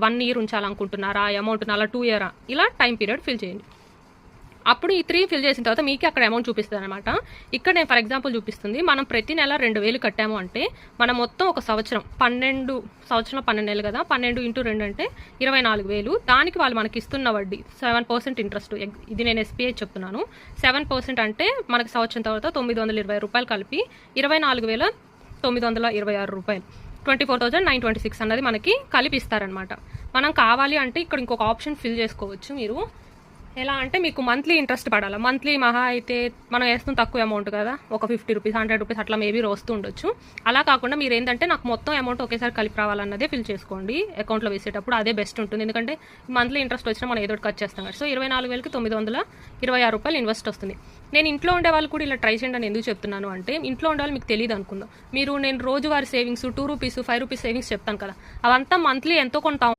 1 year ఉంచాలనుకుంటున్నారా amount అలా 2 year ఇలా time period fill చేయండి. అప్పుడు ఈ 3 ఫిల్ చేసిన తర్వాత మీకే అక్కడ అమౌంట్ చూపిస్తుంది అనమాట. ఇక్కడ నేను ఫర్ ఎగ్జాంపుల్ చూపిస్తుంది, మనం ప్రతి నెల 2000 కట్టాము అంటే మనం మొత్తం ఒక సంవత్సరం 12 నెలలు కదా, 12 × 2 అంటే 24,000. దానికి వాళ్ళు మనకి ఇస్తున్న వడ్డీ 7% ఇంట్రెస్ట్. ఇది నేను SBI చెప్తున్నాను. 7% అంటే మనకి సంవత్సరం తర్వాత 920 రూపాయలు కలిపి 24,926 రూపాయలు, 24,926 అన్నది మనకి కలిపి ఇస్తారనమాట. మనం కావాలి అంటే ఇక్కడ ఇంకొక ఆప్షన్ ఫిల్ చేసుకోవచ్చు మీరు. ఎలా అంటే మీకు మంత్లీ ఇంట్రెస్ట్ పడాలి. మంత్లీ మహా అయితే మనం వేస్తున్న తక్కువ అమౌంట్ కదా, ఒక 50 రూపీస్ 100 రూపీస్ అట్లా మేబీ వస్తూ ఉండొచ్చు. అలా కాకుండా మీరు ఏంటంటే నాకు మొత్తం అమౌంట్ ఒకేసారి కలిపి రావాలన్నదే ఫిల్ చేసుకోండి అకౌంట్లో వేసేటప్పుడు. అదే బెస్ట్ ఉంటుంది, ఎందుకంటే మంత్లీ ఇంట్రెస్ట్ వచ్చినా మనం ఏదో ఖర్చు చేస్తాం కదా. సో 24,926 రూపాయలు ఇన్వెస్ట్ వస్తుంది. నేను ఇంట్లో ఉండే వాళ్ళు కూడా ఇలా ట్రై చేయండి అని ఎందుకు చెప్తున్నాను అంటే, ఇంట్లో ఉండే వాళ్ళు మీకు తెలియదు అనుకుందాం. నేను రోజువారీ సేవింగ్స్ 2 రూపీస్ 5 రూపీస్ సేవింగ్స్ చెప్తాను కదా, అవంతా మంత్లీ ఎంతో కొంత